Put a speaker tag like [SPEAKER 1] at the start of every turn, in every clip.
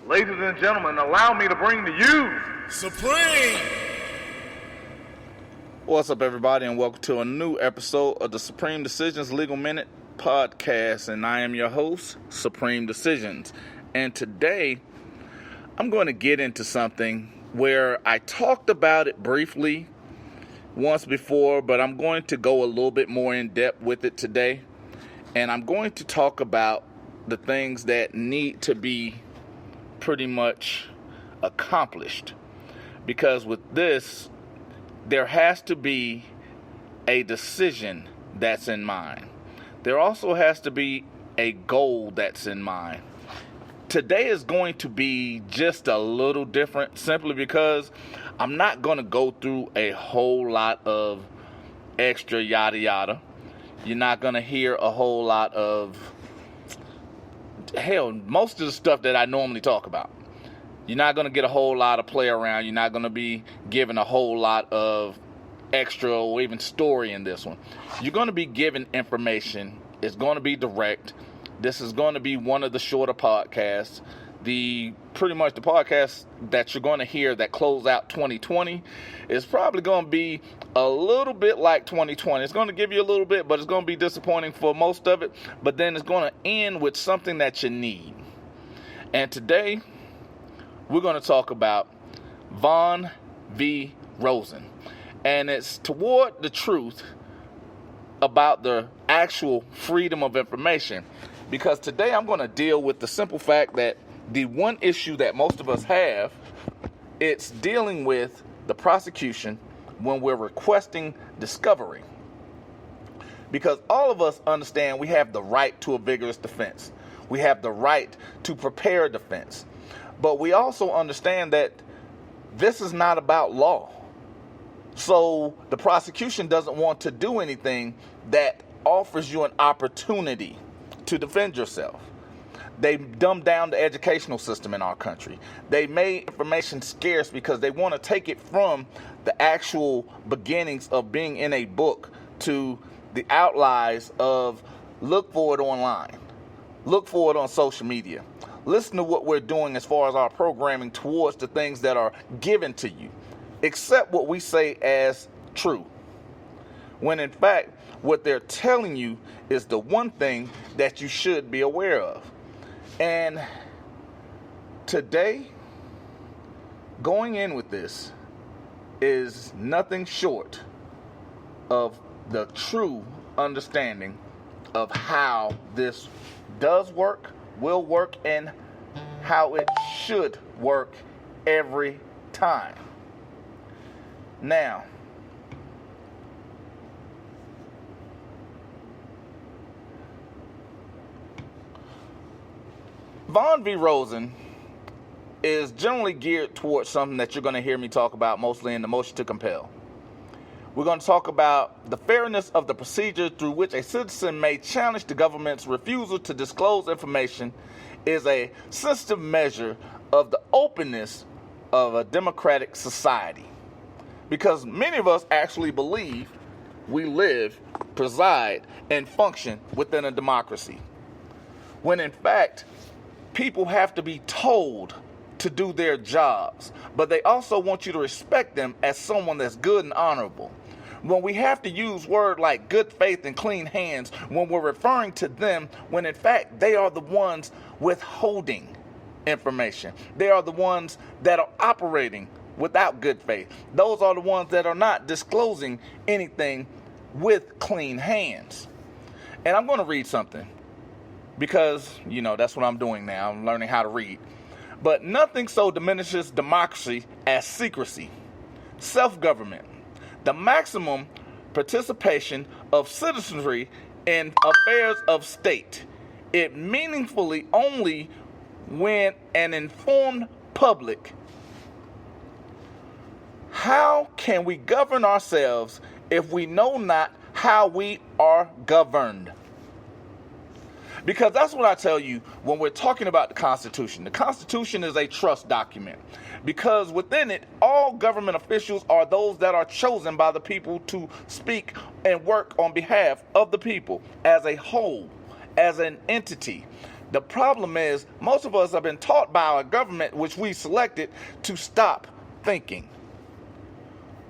[SPEAKER 1] Ladies and gentlemen, allow me to bring to you
[SPEAKER 2] Supreme!
[SPEAKER 3] What's up, everybody, and welcome to a new episode of the Supreme Decisions Legal Minute podcast, and I am your host, Supreme Decisions. And today, I'm going to get into something where I talked about it briefly once before, but I'm going to go a little bit more in depth with it today, and I'm going to talk about the things that need to be pretty much accomplished, because with this, there has to be a decision that's in mind. There also has to be a goal that's in mind. Today is going to be just a little different simply because I'm not going to go through a whole lot of extra yada yada. You're not going to hear a whole lot of, most of the stuff that I normally talk about. You're not going to get a whole lot of play around. You're not going to be given a whole lot of extra or even story in this one. You're going to be given information. It's going to be direct. This is going to be one of the shorter podcasts. Pretty much the podcast that you're going to hear that close out 2020 is probably going to be a little bit like 2020. It's going to give you a little bit, but it's going to be disappointing for most of it. But then it's going to end with something that you need. And today, we're going to talk about Vaughn v. Rosen. And it's toward the truth about the actual freedom of information. Because today I'm going to deal with the simple fact that the one issue that most of us have, it's dealing with the prosecution when we're requesting discovery. Because all of us understand we have the right to a vigorous defense. We have the right to prepare a defense. But we also understand that this is not about law. So the prosecution doesn't want to do anything that offers you an opportunity to defend yourself. They dumbed down the educational system in our country. They made information scarce because they want to take it from the actual beginnings of being in a book to the outlines of look for it online. Look for it on social media. Listen to what we're doing as far as our programming towards the things that are given to you. Accept what we say as true. When in fact, what they're telling you is the one thing that you should be aware of. And today, going in with this is nothing short of the true understanding of how this does work, will work, and how it should work every time. Now, Vaughn v. Rosen is generally geared towards something that you're going to hear me talk about mostly in the motion to compel. We're going to talk about the fairness of the procedure through which a citizen may challenge the government's refusal to disclose information is a sensitive measure of the openness of a democratic society. Because many of us actually believe we live, preside, and function within a democracy. When in fact, people have to be told to do their jobs, but they also want you to respect them as someone that's good and honorable. When we have to use words like good faith and clean hands when we're referring to them, when in fact they are the ones withholding information. They are the ones that are operating without good faith. Those are the ones that are not disclosing anything with clean hands. And I'm going to read something because, that's what I'm doing now. I'm learning how to read. But nothing so diminishes democracy as secrecy, self-government, the maximum participation of citizenry in affairs of state. It meaningfully only when an informed public. How can we govern ourselves if we know not how we are governed? Because that's what I tell you when we're talking about the Constitution. The Constitution is a trust document. Because within it, all government officials are those that are chosen by the people to speak and work on behalf of the people as a whole, as an entity. The problem is most of us have been taught by our government, which we selected, to stop thinking.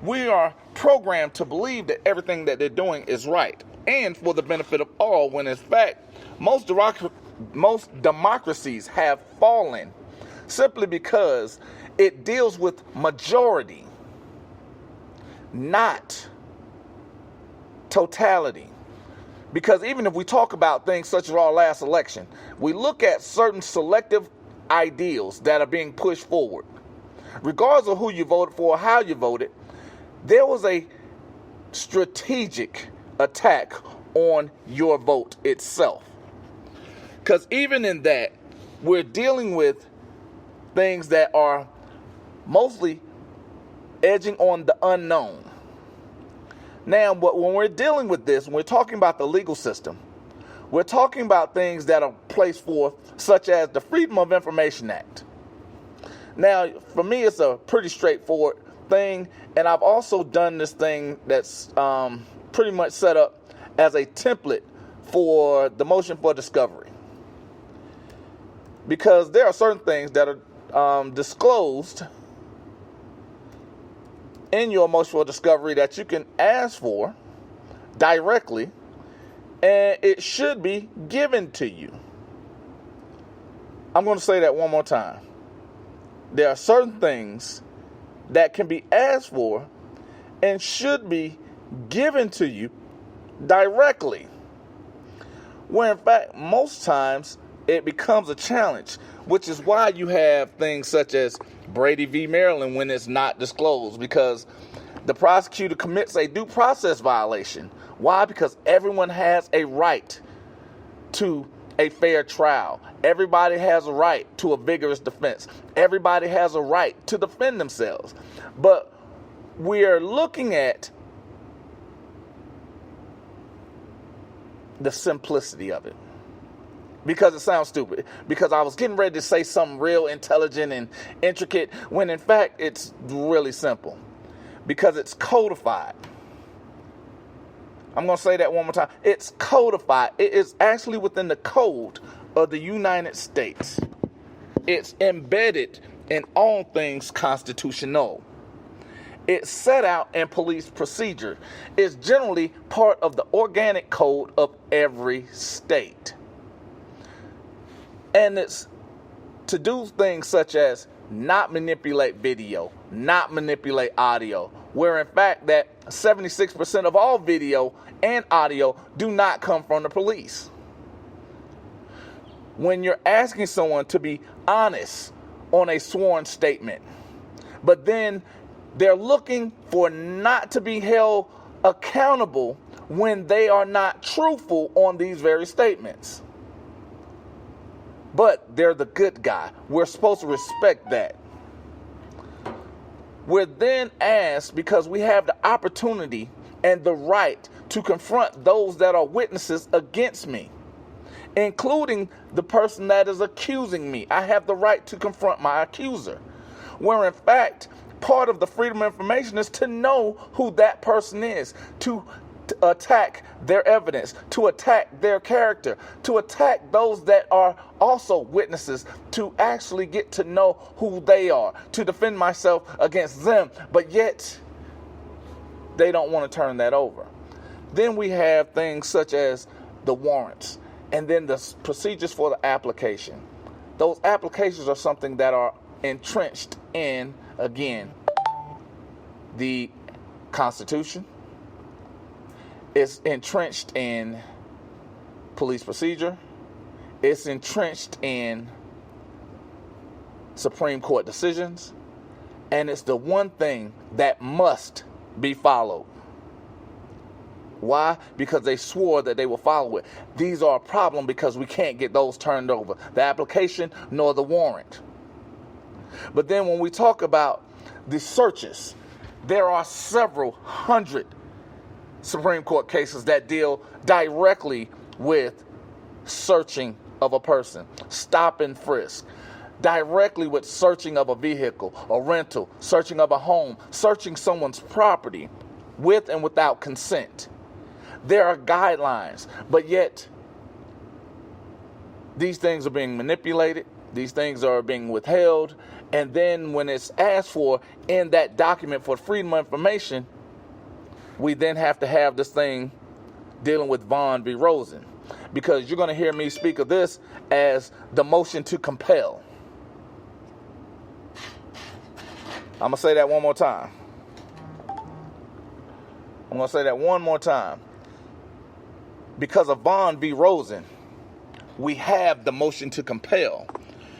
[SPEAKER 3] We are programmed to believe that everything that they're doing is right and for the benefit of all, when in fact most democracies have fallen simply because it deals with majority, not totality. Because even if we talk about things such as our last election, we look at certain selective ideals that are being pushed forward. Regardless of who you voted for or how you voted, there was a strategic attack on your vote itself. Because even in that, we're dealing with things that are mostly edging on the unknown. Now, when we're dealing with this, when we're talking about the legal system, we're talking about things that are placed forth, such as the Freedom of Information Act. Now, for me, it's a pretty straightforward thing, and I've also done this thing that's pretty much set up as a template for the motion for discovery. Because there are certain things that are disclosed in your motion for discovery that you can ask for directly, and it should be given to you. I'm going to say that one more time. There are certain things that can be asked for and should be given to you directly, where in fact most times it becomes a challenge, which is why you have things such as Brady v. Maryland when it's not disclosed, because the prosecutor commits a due process violation. Why? Because everyone has a right to a fair trial. Everybody has a right to a vigorous defense. Everybody has a right to defend themselves. But we are looking at the simplicity of it. Because it sounds stupid. Because I was getting ready to say something real intelligent and intricate, when in fact it's really simple. Because it's codified. I'm going to say that one more time. It's codified. It is actually within the code of the United States. It's embedded in all things constitutional. It's set out in police procedure. It's generally part of the organic code of every state. And it's to do things such as not manipulate video, not manipulate audio, where in fact that 76% of all video and audio do not come from the police. When you're asking someone to be honest on a sworn statement, but then they're looking for not to be held accountable when they are not truthful on these very statements. But they're the good guy. We're supposed to respect that. We're then asked, because we have the opportunity and the right to confront those that are witnesses against me, including the person that is accusing me. I have the right to confront my accuser. Where in fact, part of the freedom of information is to know who that person is, to attack their evidence, to attack their character, to attack those that are also witnesses, to actually get to know who they are, to defend myself against them, but yet they don't want to turn that over. Then we have things such as the warrants, and then the procedures for the application. Those applications are something that are entrenched in, again, the Constitution. It's entrenched in police procedure. It's entrenched in Supreme Court decisions. And it's the one thing that must be followed. Why? Because they swore that they will follow it. These are a problem because we can't get those turned over. The application nor the warrant. But then when we talk about the searches, there are several hundred Supreme Court cases that deal directly with searching of a person, stop and frisk, directly with searching of a vehicle, a rental, searching of a home, searching someone's property with and without consent. There are guidelines, but yet these things are being manipulated, these things are being withheld, and then when it's asked for in that document for freedom of information, we then have to have this thing dealing with Vaughn v. Rosen, because you're going to hear me speak of this as the motion to compel. I'm going to say that one more time. I'm going to say that one more time. Because of Vaughn v. Rosen, we have the motion to compel,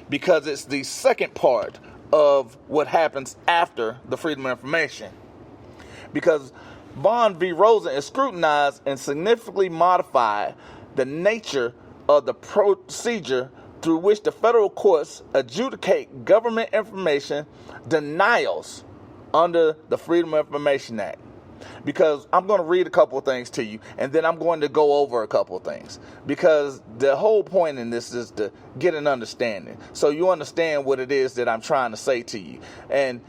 [SPEAKER 3] because it's the second part of what happens after the freedom of information. Because Vaughn v. Rosen is scrutinized and significantly modified the nature of the procedure through which the federal courts adjudicate government information denials under the Freedom of Information Act. Because I'm going to read a couple of things to you, and then I'm going to go over a couple of things. Because the whole point in this is to get an understanding, so you understand what it is that I'm trying to say to you. And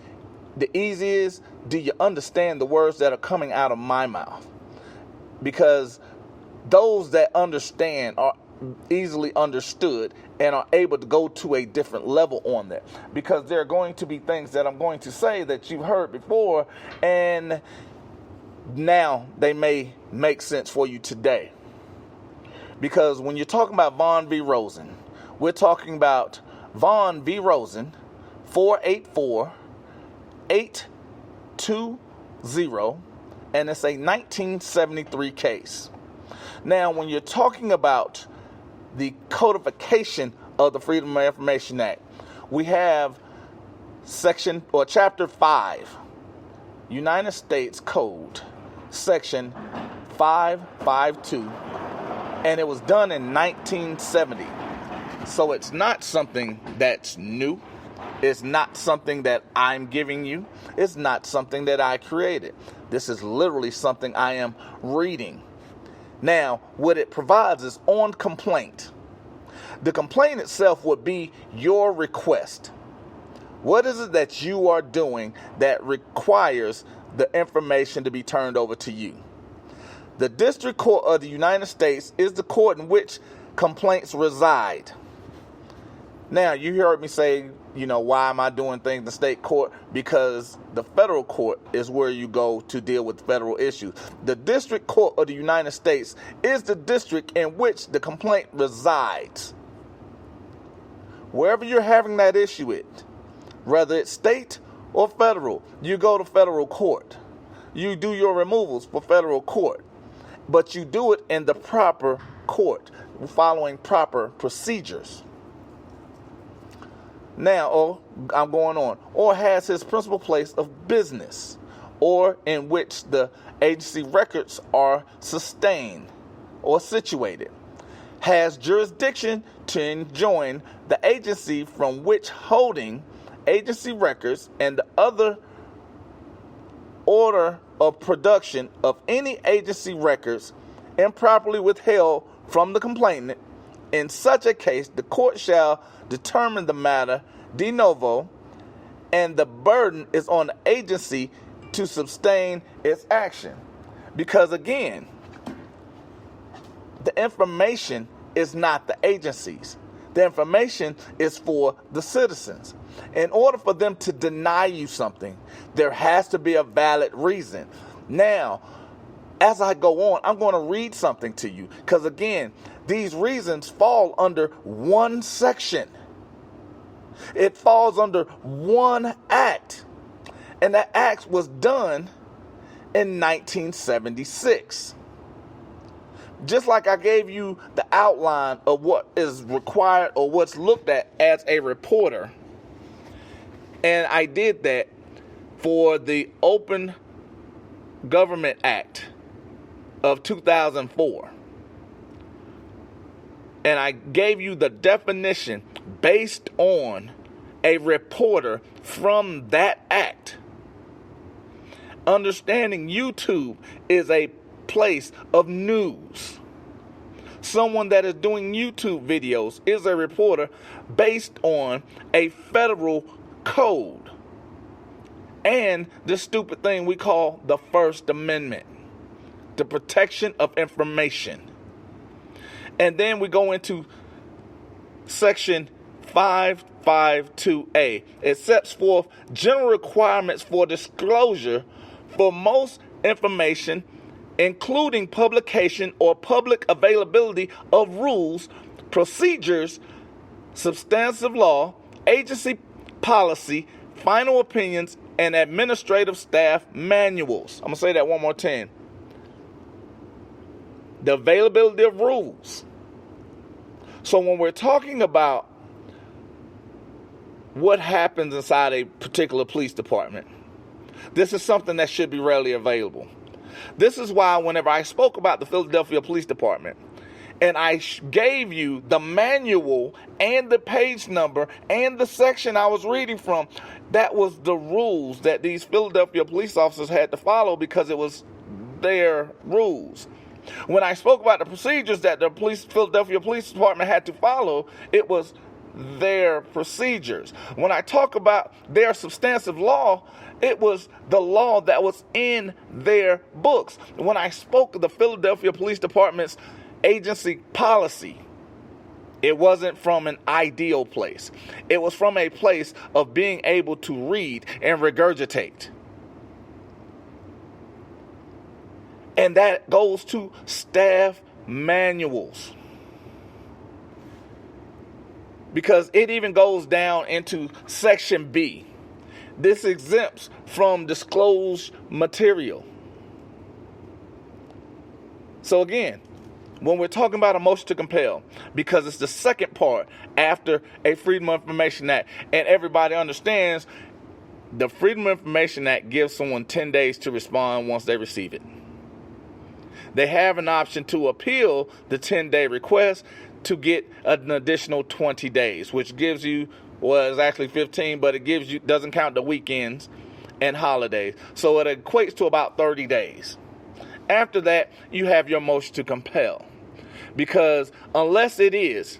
[SPEAKER 3] the easy is, do you understand the words that are coming out of my mouth? Because those that understand are easily understood and are able to go to a different level on that. Because there are going to be things that I'm going to say that you've heard before, and now they may make sense for you today. Because when you're talking about Vaughn v. Rosen, we're talking about Vaughn v. Rosen 484-820, and it's a 1973 case. Now, when you're talking about the codification of the Freedom of Information Act, we have section or chapter 5, United States Code, section 552, and it was done in 1970. So it's not something that's new. It's not something that I'm giving you. It's not something that I created. This is literally something I am reading. Now, what it provides is on complaint. The complaint itself would be your request. What is it that you are doing that requires the information to be turned over to you? The District Court of the United States is the court in which complaints reside. Now, you heard me say, why am I doing things in the state court? Because the federal court is where you go to deal with federal issues. The District Court of the United States is the district in which the complaint resides. Wherever you're having that issue with, whether it's state or federal, you go to federal court. You do your removals for federal court, but you do it in the proper court, following proper procedures. Now, I'm going on, or has his principal place of business, or in which the agency records are sustained or situated, has jurisdiction to enjoin the agency from which holding agency records and the other order of production of any agency records improperly withheld from the complainant. In such a case, the court shall determine the matter de novo, and the burden is on the agency to sustain its action. Because again, the information is not the agency's. The information is for the citizens. In order for them to deny you something, there has to be a valid reason. Now, as I go on, I'm going to read something to you. Because again, these reasons fall under one section. It falls under one act. And that act was done in 1976. Just like I gave you the outline of what is required or what's looked at as a reporter. And I did that for the Open Government Act of 2004. And I gave you the definition based on a reporter from that act. Understanding YouTube is a place of news. Someone that is doing YouTube videos is a reporter based on a federal code and the stupid thing we call the First Amendment, the protection of information. And then we go into Section 552A. It sets forth general requirements for disclosure for most information, including publication or public availability of rules, procedures, substantive law, agency policy, final opinions, and administrative staff manuals. I'm going to say that one more time. The availability of rules. So when we're talking about what happens inside a particular police department, this is something that should be readily available. This is why whenever I spoke about the Philadelphia Police Department, and I gave you the manual and the page number and the section I was reading from, that was the rules that these Philadelphia police officers had to follow because it was their rules. When I spoke about the procedures that the Philadelphia Police Department had to follow, it was their procedures. When I talk about their substantive law, it was the law that was in their books. When I spoke of the Philadelphia Police Department's agency policy, it wasn't from an ideal place. It was from a place of being able to read and regurgitate. And that goes to staff manuals. Because it even goes down into Section B. This exempts from disclosed material. So again, when we're talking about a motion to compel, because it's the second part after a Freedom of Information Act, and everybody understands the Freedom of Information Act gives someone 10 days to respond once they receive it. They have an option to appeal the 10-day request to get an additional 20 days, which gives you, well, it's actually 15, but it gives you, doesn't count the weekends and holidays. So it equates to about 30 days. After that, you have your motion to compel. Because unless it is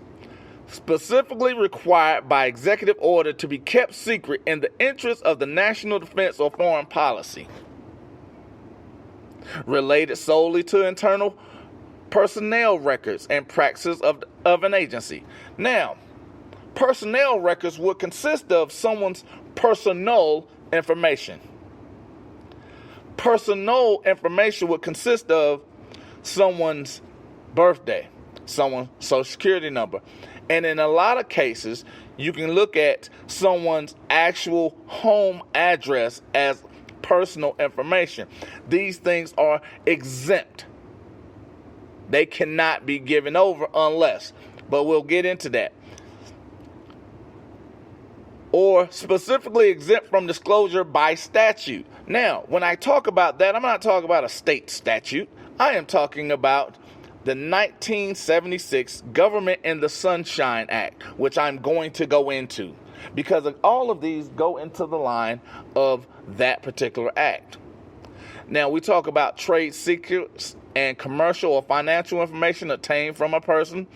[SPEAKER 3] specifically required by executive order to be kept secret in the interest of the national defense or foreign policy, related solely to internal personnel records and practices of an agency. Now, personnel records would consist of someone's personal information. Personal information would consist of someone's birthday, someone's social security number. And in a lot of cases, you can look at someone's actual home address as personal information. These things are exempt. They cannot be given over unless, but we'll get into that. Or specifically exempt from disclosure by statute. Now, when I talk about that, I'm not talking about a state statute. I am talking about the 1976 Government in the Sunshine Act, which I'm going to go into, because all of these go into the line of that particular act. Now, we talk about trade secrets and commercial or financial information obtained from a person,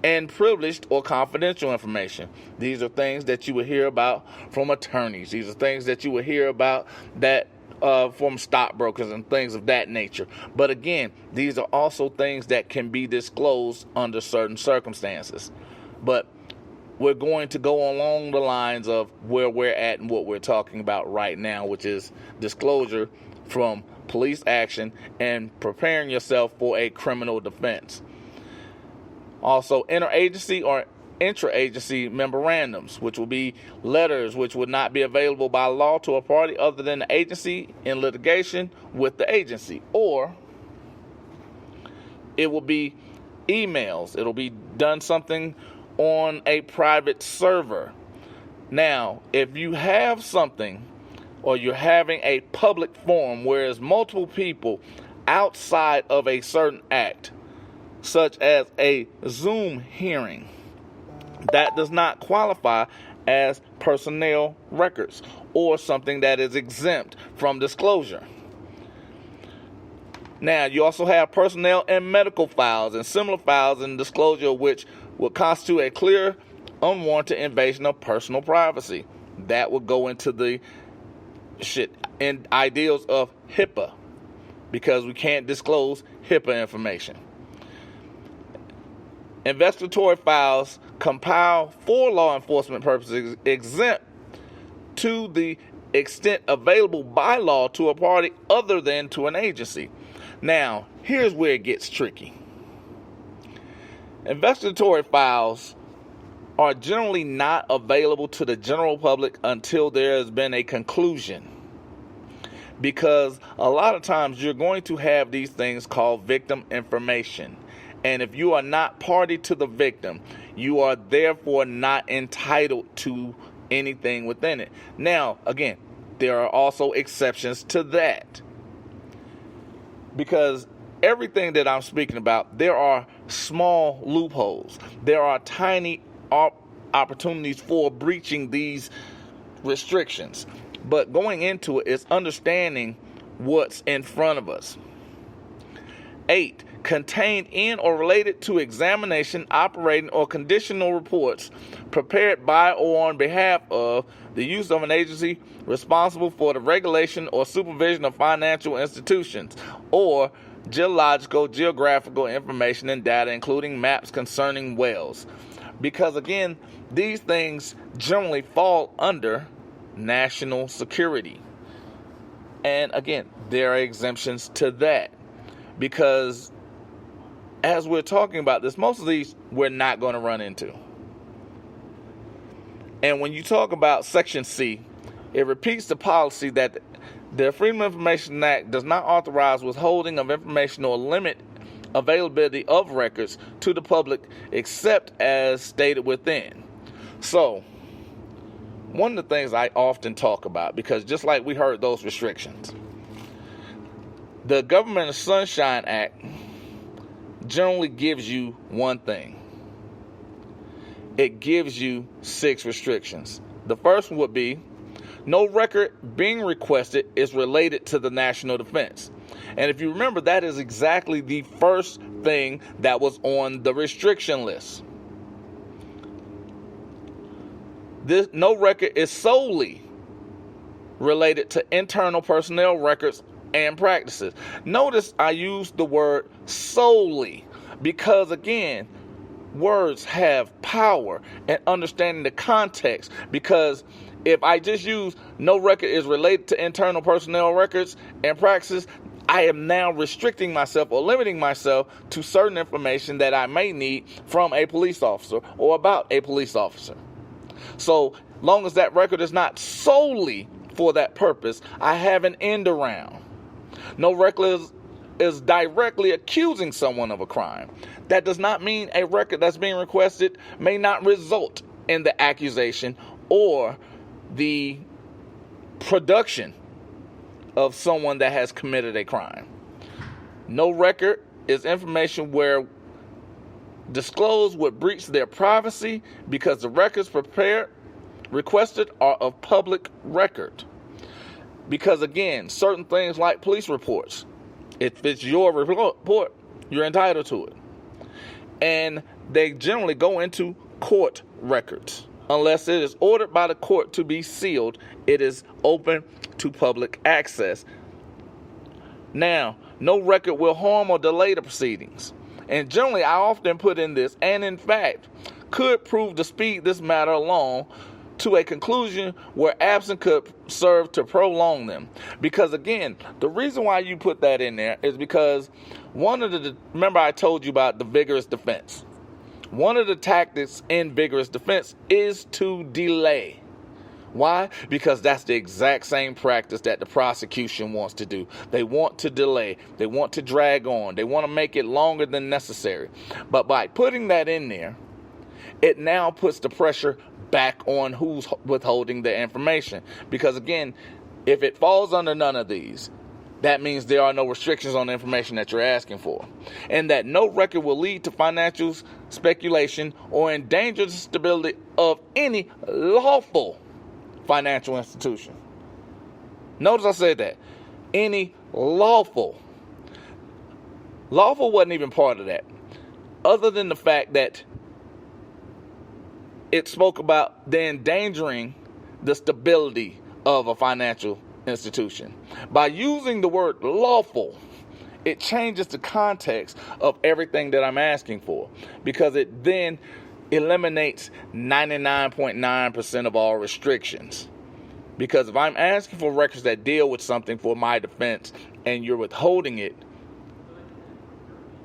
[SPEAKER 3] and privileged or confidential information. These are things that you will hear about from attorneys. These are things that you will hear about that from stockbrokers and things of that nature. But again, these are also things that can be disclosed under certain circumstances. But we're going to go along the lines of where we're at and what we're talking about right now, which is disclosure from police action and preparing yourself for a criminal defense. Also, interagency or intra-agency memorandums, which will be letters which would not be available by law to a party other than the agency in litigation with the agency. Or it will be emails. It'll be done something on a private server. Now, if you have something or you're having a public forum where there's multiple people outside of a certain act, such as a Zoom hearing, that does not qualify as personnel records or something that is exempt from disclosure. Now, you also have personnel and medical files and similar files in disclosure which would constitute a clear, unwarranted invasion of personal privacy. That would go into the and ideals of HIPAA, because we can't disclose HIPAA information. Investigatory files compiled for law enforcement purposes, exempt to the extent available by law to a party other than to an agency. Now, here's where it gets tricky. Investigatory files are generally not available to the general public until there has been a conclusion. Because a lot of times you're going to have these things called victim information. And if you are not party to the victim, you are therefore not entitled to anything within it. Now, again, there are also exceptions to that. Because everything that I'm speaking about, there are small loopholes. There are tiny opportunities for breaching these restrictions. But going into it is understanding what's in front of us. 8. Contained in or related to examination, operating, or conditional reports prepared by or on behalf of the use of an agency responsible for the regulation or supervision of financial institutions, or geological, geographical information and data, including maps concerning wells. Because again, these things generally fall under national security. And again, there are exemptions to that. Because as we're talking about this, most of these we're not going to run into. And when you talk about Section C, it repeats the policy that the Freedom of Information Act does not authorize withholding of information or limit availability of records to the public except as stated within. So, one of the things I often talk about, because just like we heard those restrictions, the Government of Sunshine Act generally gives you one thing. It gives you 6 restrictions. The first one would be, no record being requested is related to the national defense. And if you remember, that is exactly the first thing that was on the restriction list. This no record is solely related to internal personnel records and practices. Notice I used the word solely because, again, words have power and understanding the context. Because if I just use no record is related to internal personnel records and practices, I am now restricting myself or limiting myself to certain information that I may need from a police officer or about a police officer. So long as that record is not solely for that purpose, I have an end around. No record is directly accusing someone of a crime. That does not mean a record that's being requested may not result in the accusation or the production of someone that has committed a crime. No record is information where disclosed would breach their privacy because the records requested are of public record. Because again, certain things like police reports, if it's your report, you're entitled to it. And they generally go into court records. Unless it is ordered by the court to be sealed, it is open to public access. Now, no record will harm or delay the proceedings. And generally, I often put in this, and in fact, could prove to speed this matter along to a conclusion where absent could serve to prolong them. Because again, the reason why you put that in there is because remember I told you about the vigorous defense. One of the tactics in vigorous defense is to delay. Why? Because that's the exact same practice that the prosecution wants to do. They want to delay. They want to drag on. They want to make it longer than necessary. But by putting that in there, it now puts the pressure back on who's withholding the information. Because again, if it falls under none of these, that means there are no restrictions on the information that you're asking for. And that no record will lead to financial speculation or endanger the stability of any lawful financial institution. Notice I said that. Any lawful. Lawful wasn't even part of that. Other than the fact that it spoke about the endangering the stability of a financial institution. By using the word lawful, it changes the context of everything that I'm asking for, because it then eliminates 99.9% of all restrictions. Because if I'm asking for records that deal with something for my defense and you're withholding it,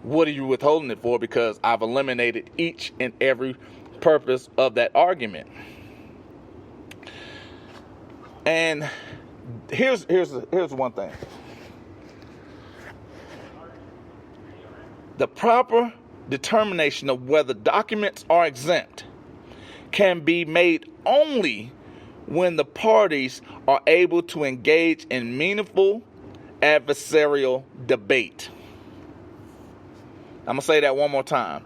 [SPEAKER 3] what are you withholding it for? Because I've eliminated each and every purpose of that argument. And here's one thing. The proper determination of whether documents are exempt can be made only when the parties are able to engage in meaningful adversarial debate. I'm going to say that one more time.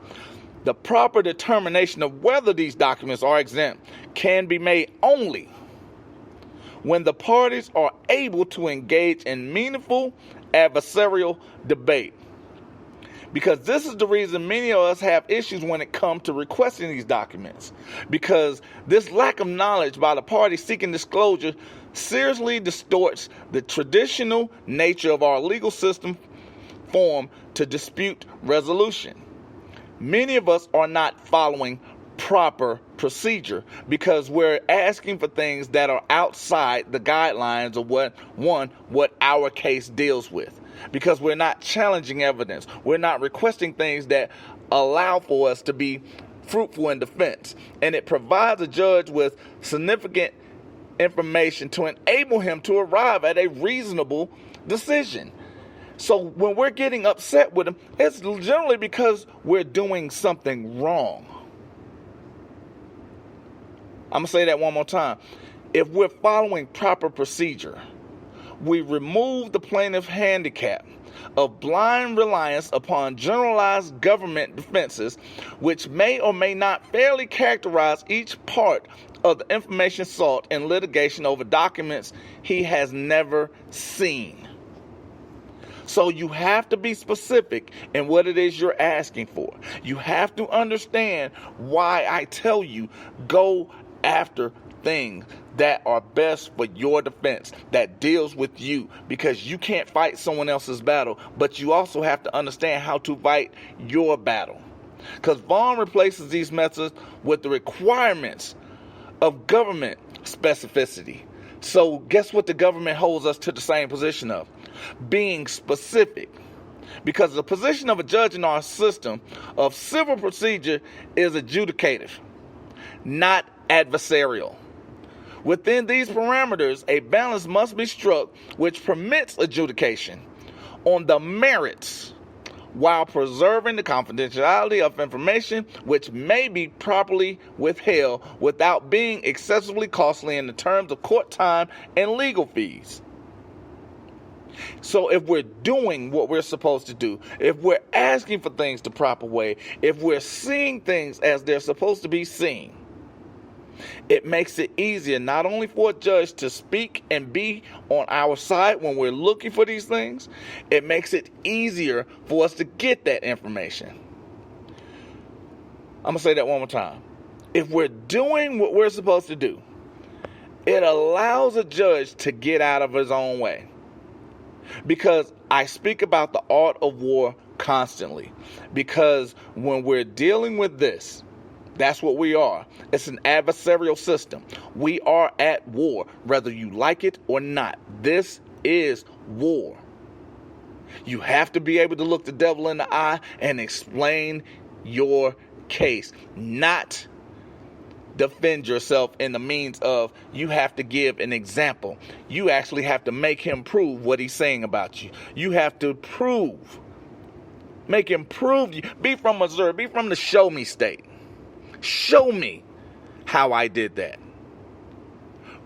[SPEAKER 3] The proper determination of whether these documents are exempt can be made only when the parties are able to engage in meaningful adversarial debate. Because this is the reason many of us have issues when it comes to requesting these documents. Because this lack of knowledge by the party seeking disclosure seriously distorts the traditional nature of our legal system form to dispute resolution. Many of us are not following proper procedure because we're asking for things that are outside the guidelines of what our case deals with. Because we're not challenging evidence. We're not requesting things that allow for us to be fruitful in defense. And it provides a judge with significant information to enable him to arrive at a reasonable decision. So when we're getting upset with him, it's generally because we're doing something wrong. I'm going to say that one more time. If we're following proper procedure, we remove the plaintiff's handicap of blind reliance upon generalized government defenses, which may or may not fairly characterize each part of the information sought in litigation over documents he has never seen. So you have to be specific in what it is you're asking for. You have to understand why I tell you go after things that are best for your defense, that deals with you, because you can't fight someone else's battle, but you also have to understand how to fight your battle. Because Vaughn replaces these methods with the requirements of government specificity. So guess what the government holds us to the same position of? Being specific. Because the position of a judge in our system of civil procedure is adjudicative, not adversarial. Within these parameters, a balance must be struck which permits adjudication on the merits while preserving the confidentiality of information which may be properly withheld without being excessively costly in the terms of court time and legal fees. So if we're doing what we're supposed to do, if we're asking for things the proper way, if we're seeing things as they're supposed to be seen, it makes it easier not only for a judge to speak and be on our side when we're looking for these things, it makes it easier for us to get that information. I'm going to say that one more time. If we're doing what we're supposed to do, it allows a judge to get out of his own way. Because I speak about the art of war constantly. Because when we're dealing with this, that's what we are. It's an adversarial system. We are at war, whether you like it or not. This is war. You have to be able to look the devil in the eye and explain your case, not defend yourself in the means of you have to give an example. You actually have to make him prove what he's saying about you. You have to make him prove you. Be from Missouri, be from the show me state. Show me how I did that.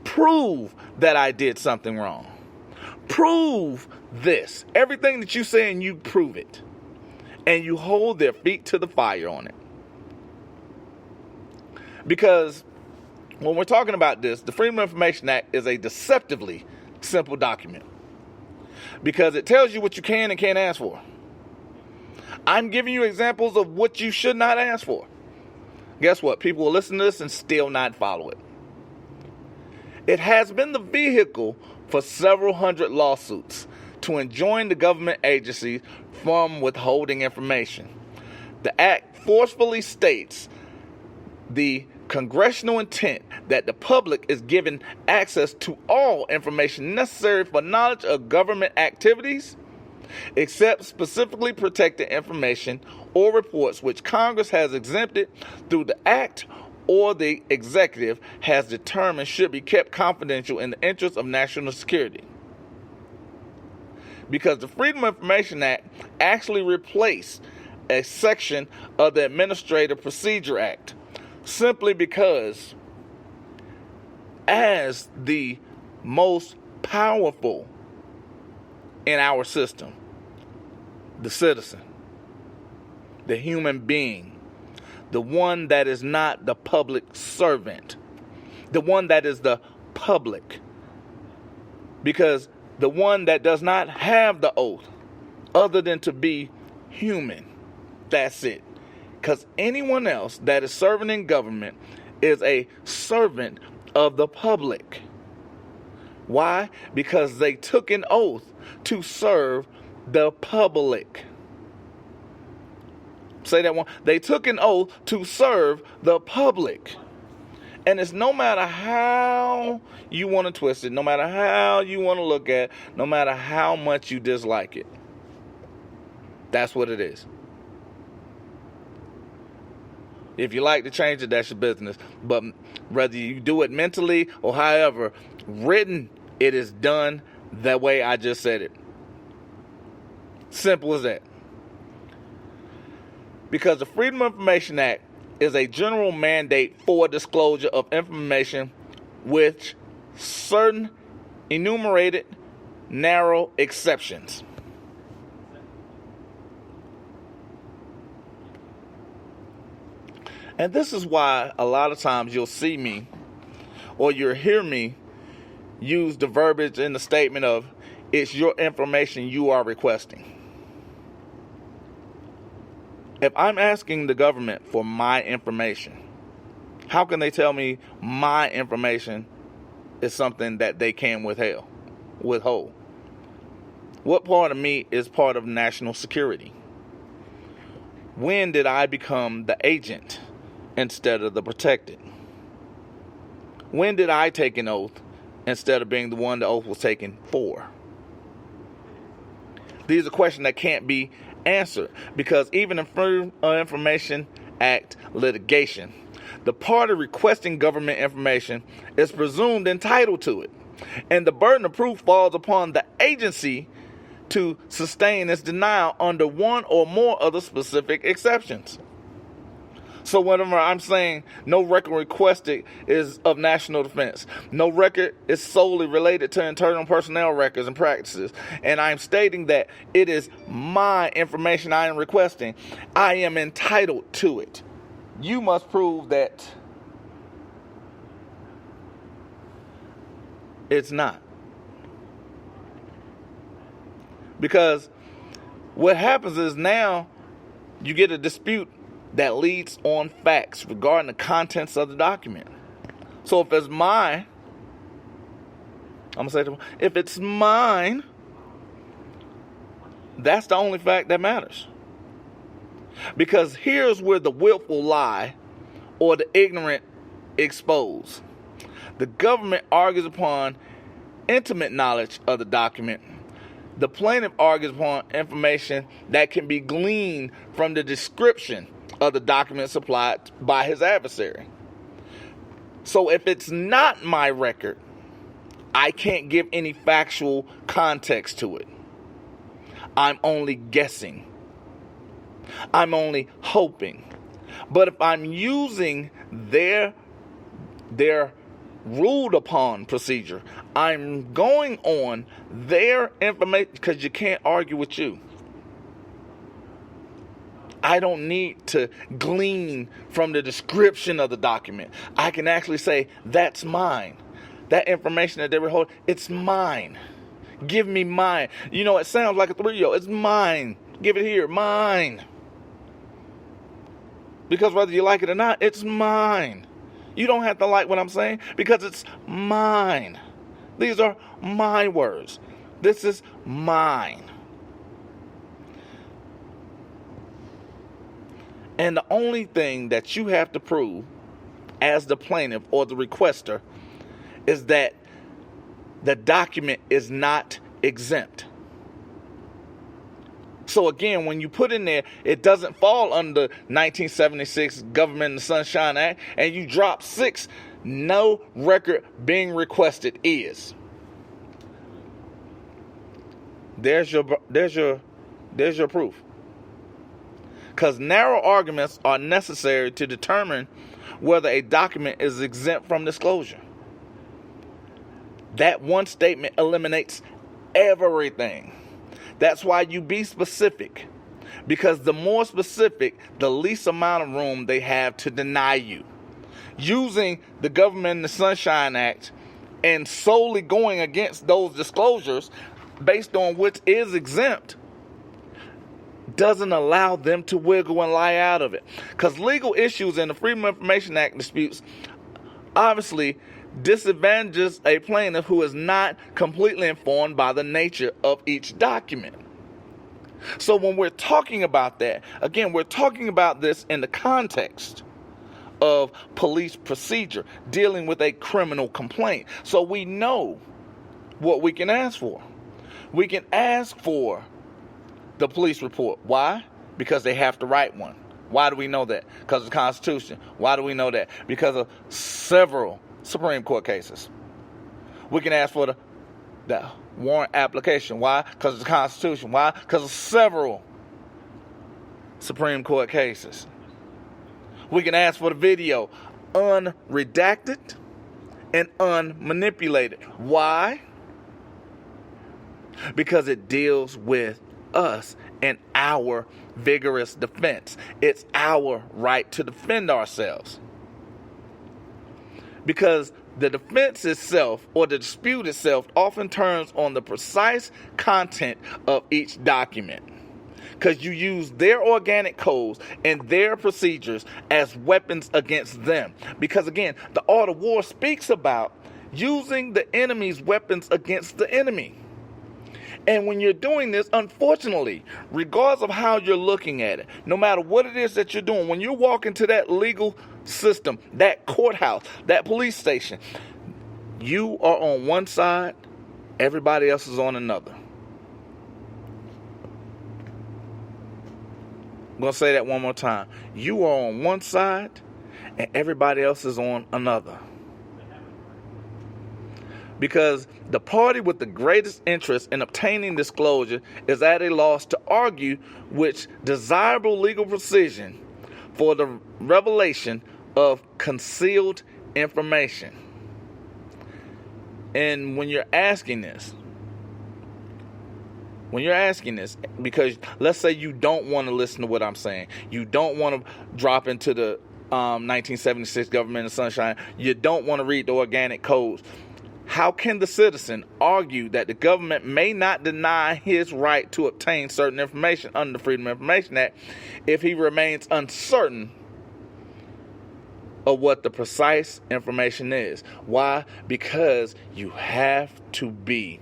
[SPEAKER 3] Prove that I did something wrong. Prove this. Everything that you say, and you prove it. And you hold their feet to the fire on it. Because when we're talking about this, the Freedom of Information Act is a deceptively simple document. Because it tells you what you can and can't ask for. I'm giving you examples of what you should not ask for. Guess what? People will listen to this and still not follow it. It has been the vehicle for several hundred lawsuits to enjoin the government agencies from withholding information. The Act forcefully states the congressional intent that the public is given access to all information necessary for knowledge of government activities, except specifically protected information or reports which Congress has exempted through the act or the executive has determined should be kept confidential in the interest of national security. Because the Freedom of Information Act actually replaced a section of the Administrative Procedure Act, simply because as the most powerful in our system, the citizen, the human being, the one that is not the public servant, the one that is the public, because the one that does not have the oath other than to be human, that's it. Because anyone else that is serving in government is a servant of the public. Why? Because they took an oath to serve the public. Say that one. They took an oath to serve the public. And it's no matter how you want to twist it, no matter how you want to look at it, no matter how much you dislike it. That's what it is. If you like to change it, that's your business. But whether you do it mentally or however, written, it is done that way I just said it. Simple as that. Because the Freedom of Information Act is a general mandate for disclosure of information with certain enumerated narrow exceptions. And this is why a lot of times you'll see me or you'll hear me use the verbiage in the statement of, it's your information you are requesting. If I'm asking the government for my information, how can they tell me my information is something that they can withhold? What part of me is part of national security? When did I become the agent instead of the protected? When did I take an oath instead of being the one the oath was taken for? These are questions that can't be answered because even in Freedom of Information Act litigation, the party requesting government information is presumed entitled to it, and the burden of proof falls upon the agency to sustain its denial under one or more of the specific exceptions. So whenever I'm saying no record requested is of national defense, no record is solely related to internal personnel records and practices, and I'm stating that it is my information I am requesting, I am entitled to it. You must prove that it's not. Because what happens is now you get a dispute that leads on facts regarding the contents of the document. So if it's mine, if it's mine, that's the only fact that matters. Because here's where the willful lie or the ignorant expose. The government argues upon intimate knowledge of the document. The plaintiff argues upon information that can be gleaned from the description of the document supplied by his adversary. So if it's not my record, I can't give any factual context to it. I'm only guessing. I'm only hoping. But if I'm using their ruled upon procedure, I'm going on their information, because you can't argue with you. I don't need to glean from the description of the document. I can actually say, that's mine. That information that they were holding, it's mine. Give me mine. You know, it sounds like a 3-year-old. It's mine. Give it here. Mine. Because whether you like it or not, it's mine. You don't have to like what I'm saying because it's mine. These are my words. This is mine. And the only thing that you have to prove as the plaintiff or the requester is that the document is not exempt. So again, when you put in there, it doesn't fall under 1976 Government and Sunshine Act, and you drop 6, no record being requested is. There's your proof. Because narrow arguments are necessary to determine whether a document is exempt from disclosure. That one statement eliminates everything. That's why you be specific. Because the more specific, the least amount of room they have to deny you. Using the Government and the Sunshine Act and solely going against those disclosures based on which is exempt doesn't allow them to wiggle and lie out of it. Because legal issues in the Freedom of Information Act disputes obviously disadvantages a plaintiff who is not completely informed by the nature of each document. So when we're talking about that, again, we're talking about this in the context of police procedure, dealing with a criminal complaint. So we know what we can ask for. We can ask for the police report. Why? Because they have to write one. Why do we know that? Because of the Constitution. Why do we know that? Because of several Supreme Court cases. We can ask for the warrant application. Why? Because of the Constitution. Why? Because of several Supreme Court cases. We can ask for the video unredacted and unmanipulated. Why? Because it deals with us and our vigorous defense. It's our right to defend ourselves. Because the defense itself or the dispute itself often turns on the precise content of each document. Because you use their organic codes and their procedures as weapons against them. Because again, the art of war speaks about using the enemy's weapons against the enemy. And when you're doing this, unfortunately, regardless of how you're looking at it, no matter what it is that you're doing, when you walk into that legal system, that courthouse, that police station, you are on one side, everybody else is on another. I'm going to say that one more time. You are on one side, and everybody else is on another. Because the party with the greatest interest in obtaining disclosure is at a loss to argue with desirable legal precision for the revelation of concealed information. And when you're asking this, because let's say you don't want to listen to what I'm saying, you don't want to drop into the 1976 Government of Sunshine, you don't want to read the organic codes, how can the citizen argue that the government may not deny his right to obtain certain information under the Freedom of Information Act if he remains uncertain of what the precise information is? Why? Because you have to be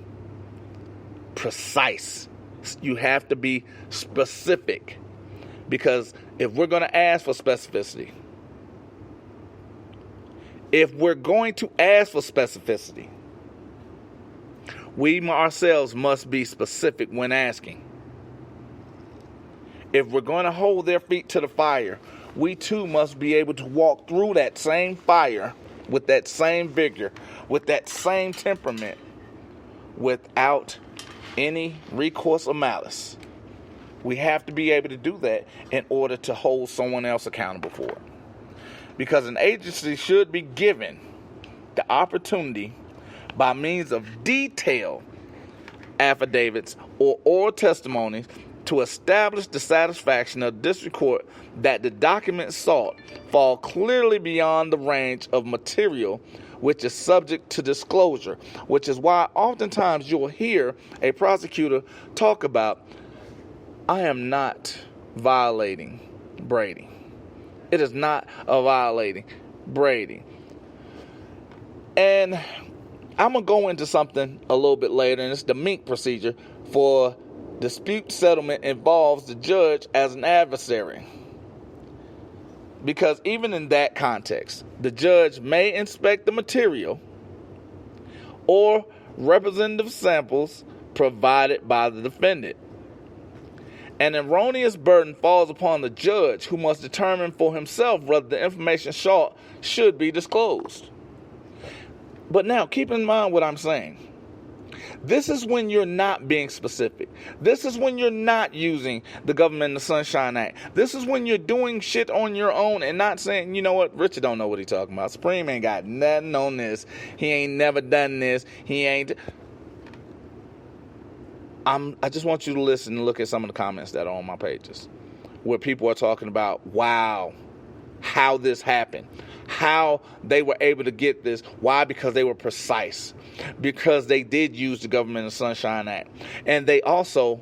[SPEAKER 3] precise. You have to be specific. Because if we're going to ask for specificity, we ourselves must be specific when asking. If we're going to hold their feet to the fire, we too must be able to walk through that same fire with that same vigor, with that same temperament, without any recourse or malice. We have to be able to do that in order to hold someone else accountable for it. Because an agency should be given the opportunity by means of detailed affidavits or oral testimonies to establish the satisfaction of the district court that the documents sought fall clearly beyond the range of material which is subject to disclosure, which is why oftentimes you'll hear a prosecutor talk about, I am not violating Brady. It is not a violating Brady. And I'm going to go into something a little bit later, and it's the Mink procedure for dispute settlement involves the judge as an adversary. Because even in that context, the judge may inspect the material or representative samples provided by the defendant. An erroneous burden falls upon the judge, who must determine for himself whether the information sought should be disclosed. But now, keep in mind what I'm saying. This is when you're not being specific. This is when you're not using the Government and the Sunshine Act. This is when you're doing shit on your own and not saying, you know what, Richard don't know what he's talking about. Supreme ain't got nothing on this. He ain't never done this. He ain't... I just want you to listen and look at some of the comments that are on my pages, where people are talking about, wow, how this happened, how they were able to get this. Why? Because they were precise, because they did use the Government and Sunshine Act, and they also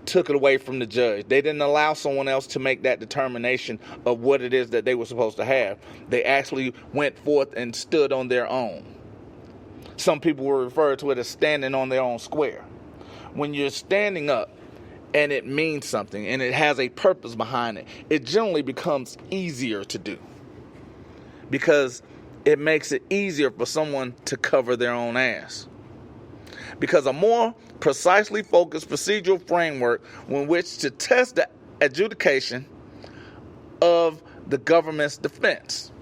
[SPEAKER 3] took it away from the judge. They didn't allow someone else to make that determination of what it is that they were supposed to have. They actually went forth and stood on their own. Some people will refer to it as standing on their own square. When you're standing up and it means something and it has a purpose behind it, it generally becomes easier to do, because it makes it easier for someone to cover their own ass. Because a more precisely focused procedural framework in which to test the adjudication of the government's defense.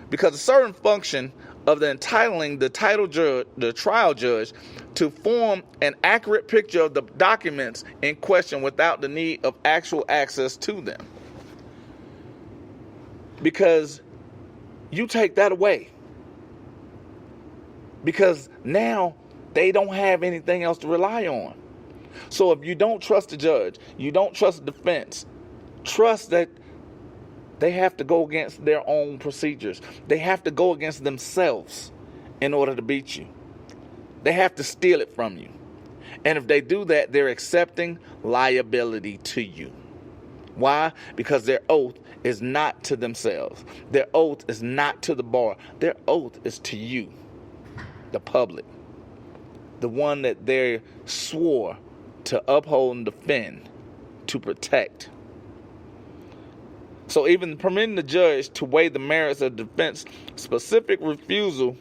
[SPEAKER 3] Because a certain function of the entitling the trial judge to form an accurate picture of the documents in question without the need of actual access to them. Because you take that away. Because now they don't have anything else to rely on. So if you don't trust the judge, you don't trust the defense, trust that they have to go against their own procedures. They have to go against themselves in order to beat you. They have to steal it from you. And if they do that, they're accepting liability to you. Why? Because their oath is not to themselves. Their oath is not to the bar. Their oath is to you, the public, the one that they swore to uphold and defend, to protect. So even permitting the judge to weigh the merits of the defense specific refusal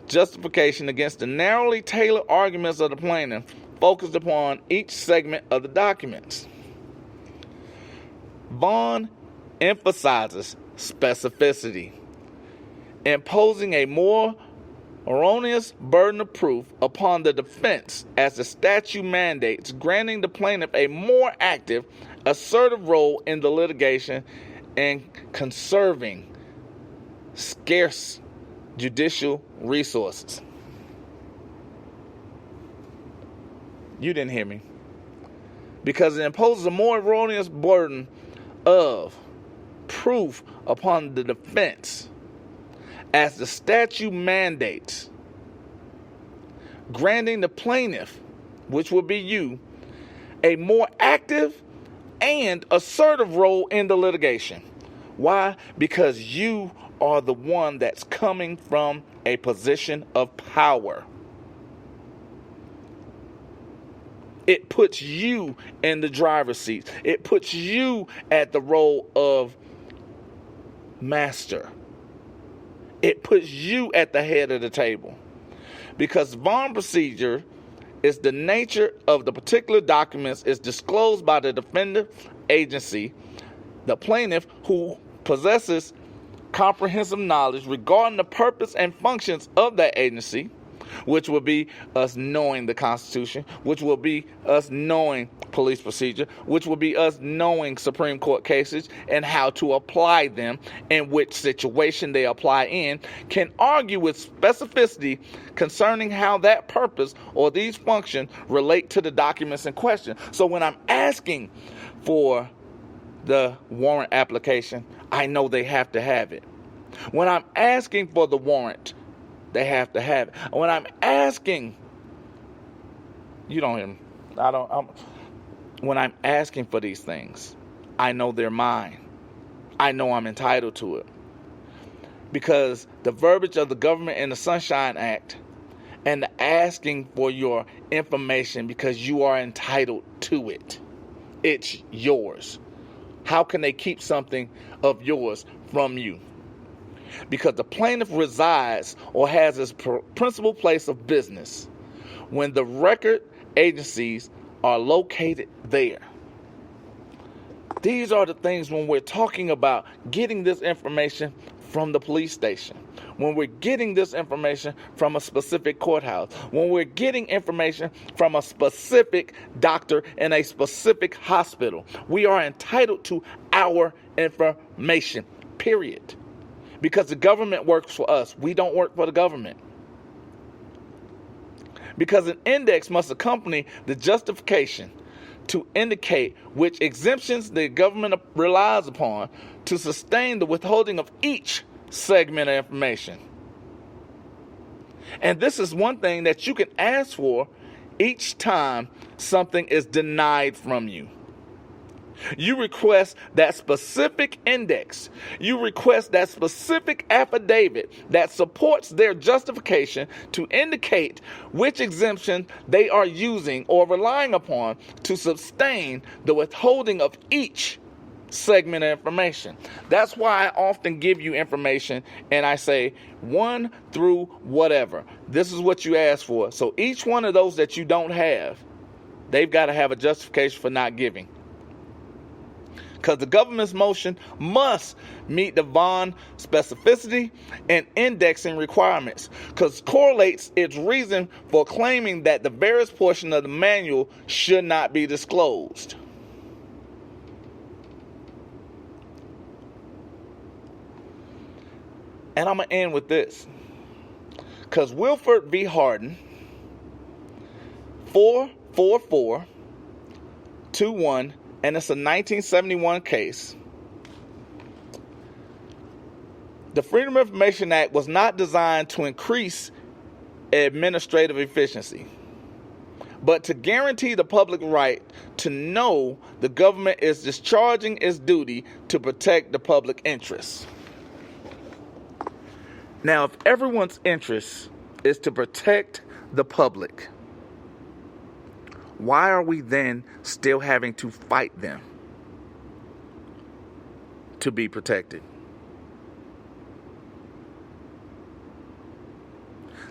[SPEAKER 3] justification against the narrowly tailored arguments of the plaintiff focused upon each segment of the documents. Vaughn emphasizes specificity, imposing a more erroneous burden of proof upon the defense as the statute mandates, granting the plaintiff a more active, assertive role in the litigation and conserving scarce judicial resources. You didn't hear me. Because it imposes a more erroneous burden of proof upon the defense as the statute mandates, granting the plaintiff, which will be you, a more active and assertive role in the litigation. Why? Because you are the one that's coming from a position of power. It puts you in the driver's seat. It puts you at the role of master. It puts you at the head of the table. Because Vaughn procedure is the nature of the particular documents is disclosed by the defendant agency, the plaintiff who possesses comprehensive knowledge regarding the purpose and functions of that agency, which will be us knowing the Constitution, which will be us knowing police procedure, which will be us knowing Supreme Court cases and how to apply them and which situation they apply in, can argue with specificity concerning how that purpose or these functions relate to the documents in question. So when I'm asking for the warrant application, I know they have to have it. When I'm asking for the warrant, they have to have it. When I'm asking, you don't hear me. When I'm asking for these things, I know they're mine. I know I'm entitled to it. Because the verbiage of the Government and the Sunshine Act and the asking for your information because you are entitled to it. It's yours. how can they keep something of yours from you? Because the plaintiff resides or has his principal place of business when the record agencies are located there. These are the things when we're talking about getting this information from the police station, when we're getting this information from a specific courthouse, when we're getting information from a specific doctor in a specific hospital. We are entitled to our information, period. Because the government works for us. We don't work for the government. Because an index must accompany the justification to indicate which exemptions the government relies upon to sustain the withholding of each segment of information. And this is one thing that you can ask for each time something is denied from you. You request that specific index. You request that specific affidavit that supports their justification to indicate which exemption they are using or relying upon to sustain the withholding of each segment of information. That's why I often give you information and I say 1 through whatever. This is what you ask for. So each one of those that you don't have, they've got to have a justification for not giving. Because the government's motion must meet the Vaughn specificity and indexing requirements, because correlates its reason for claiming that the various portion of the manual should not be disclosed. And I'm going to end with this. Because Wilford v. Hardin, 44421, and it's a 1971 case. The Freedom of Information Act was not designed to increase administrative efficiency, but to guarantee the public right to know the government is discharging its duty to protect the public interest. Now, if everyone's interest is to protect the public, why are we then still having to fight them to be protected?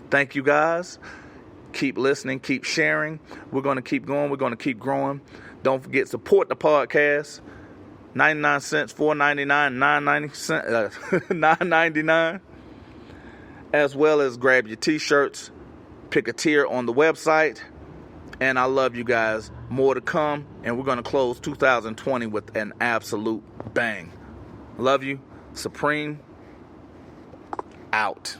[SPEAKER 3] Thank you guys. Keep listening, keep sharing. We're going to keep going. We're going to keep growing. Don't forget, support the podcast. 99 cents, $4.99, $9.99. As well as grab your t-shirts, pick a tier on the website. And I love you guys. More to come. And we're going to close 2020 with an absolute bang. Love you. Supreme. Out.